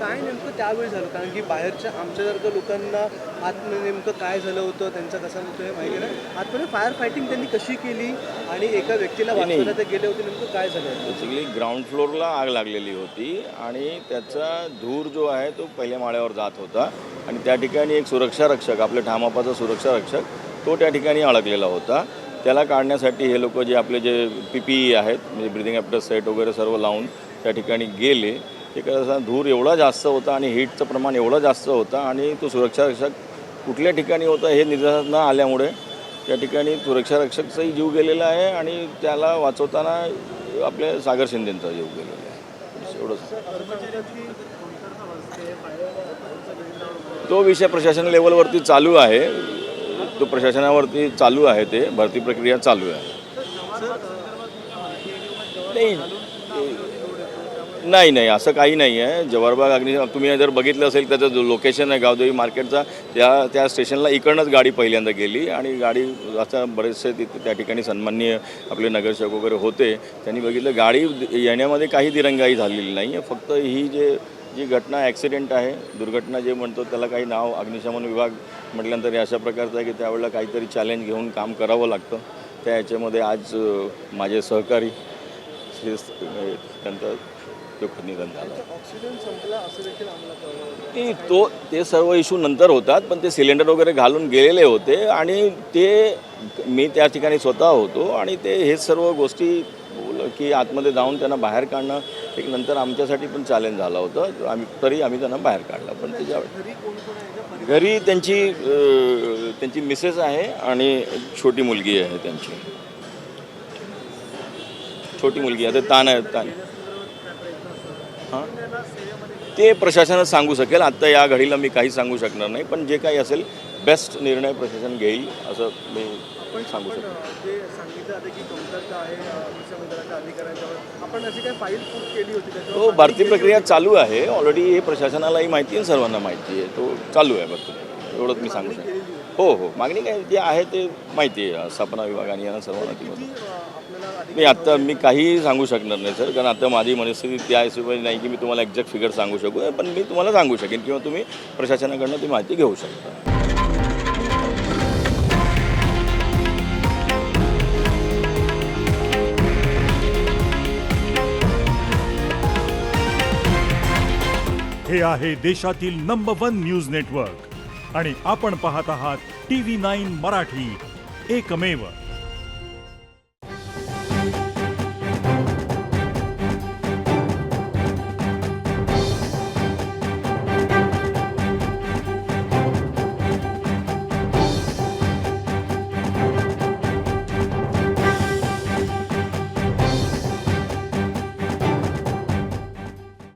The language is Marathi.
काय नेमकं त्यावेळी झालं? कारण की बाहेरच्या आमच्यासारख्या लोकांना आतमध्ये नेमकं काय झालं होतं, त्यांचा कसा मृत्यू हे माहिती नाही. आतमध्ये फायर फायटिंग त्यांनी कशी केली आणि एका व्यक्तीला नाही, वाचवण्यात ते गेले होते, नेमकं काय झालं? बेसिकली ग्राउंड फ्लोअरला आग लागलेली होती आणि त्याचा धूर जो आहे तो पहिल्या माळ्यावर जात होता आणि त्या ठिकाणी एक सुरक्षा रक्षक, आपल्या ठामापाचा सुरक्षा रक्षक, तो त्या ठिकाणी अडकलेला होता. त्याला काढण्यासाठी हे लोक जे आपले जे PPE आहेत, म्हणजे ब्रिदिंग ॲपरेटस सेट वगैरे सर्व लावून त्या ठिकाणी गेले. ते कसा धूर एवढा जास्त होता आणि हीटचं प्रमाण एवढं जास्त होतं आणि तो सुरक्षा रक्षक कुठल्या ठिकाणी होता हे निदर्शनास न आल्यामुळे त्या ठिकाणी सुरक्षा रक्षकचाही जीव गेलेला आहे आणि त्याला वाचवताना आपल्या सागर शिंदेंचा जीव गेलेला आहे. एवढंच. तो विषय प्रशासन लेवलवरती चालू आहे. तो प्रशासनावरती चालू आहे. ते भरती प्रक्रिया चालू आहे. नाही असं काही नाही आहे. जवाहरबाग अग्नी तुम्ही जर बघितलं असेल त्याचं जो लोकेशन आहे गावदेवी मार्केटचा, त्या स्टेशनला इकडनंच गाडी पहिल्यांदा गेली आणि गाडी आता बरेचसे तिथे त्या ठिकाणी सन्माननीय आपले नगरसेवक वगैरे होते. त्यांनी बघितलं गाडी येण्यामध्ये काही दिरंगाई झालेली नाही आहे. फक्त ही जी घटना ॲक्सिडेंट आहे, दुर्घटना जे म्हणतो त्याला काही नाव अग्निशमन विभाग म्हटल्यानंतर अशा प्रकारचं आहे की त्यावेळेला काहीतरी चॅलेंज घेऊन काम करावं लागतं. त्या ह्याच्यामध्ये आज माझे सहकारी त्यांचं निधन झालं. ऑक्सिजन संपला असं देखील आम्हाला कळलं. ते सर्व इश्यू नंतर होतात, पण ते सिलेंडर वगैरे घालून गेलेले होते आणि मी त्या ठिकाणी स्वतः होतो आणि ते हे सर्व गोष्टी की आतमध्ये जाऊन त्यांना बाहेर काढणं एक नंतर आमच्यासाठी पण चॅलेंज झालं होतं. आम्ही त्यांना बाहेर काढलं. पण त्याच्यावर घरी त्यांची मिसेस आहे आणि छोटी मुलगी आहे. त्यांची छोटी मुलगी आहे. ताण हां, ते प्रशासनच सांगू शकेल. आत्ता या घडीला मी काही सांगू शकणार नाही, पण जे काही असेल बेस्ट निर्णय प्रशासन घेईल असं मी सांगू शकतो. जे सांगितलं जातं की कमतरता आहे अग्निशमन अधिकाऱ्यांच्यावर, आपण अशी काय फाईल केली होती त्याच्यावर? हो, भरती प्रक्रिया चालू आहे. ऑलरेडी हे प्रशासनालाही माहिती आहे, सर्वांना माहिती आहे. तो चालू आहे भरती प्रक्रिया. एवढंच मी सांगू शकतो. हो, मागणी काय जे आहे ते माहिती आहे स्थापना विभागाने यांना सर्वांना ती मी आत्ता मी काहीही सांगू शकणार नाही सर, कारण आता माझी मनस्थिती त्या हिशोबाने नाही की मी तुम्हाला एक्झॅक्ट फिगर सांगू शकू. पण मी तुम्हाला सांगू शकेन किंवा तुम्ही प्रशासनाकडनं ती माहिती घेऊ शकता. हे आहे देशातील नंबर 1 न्यूज नेटवर्क आणि आपण पाहत आहात TV9 मराठी, एकमेव.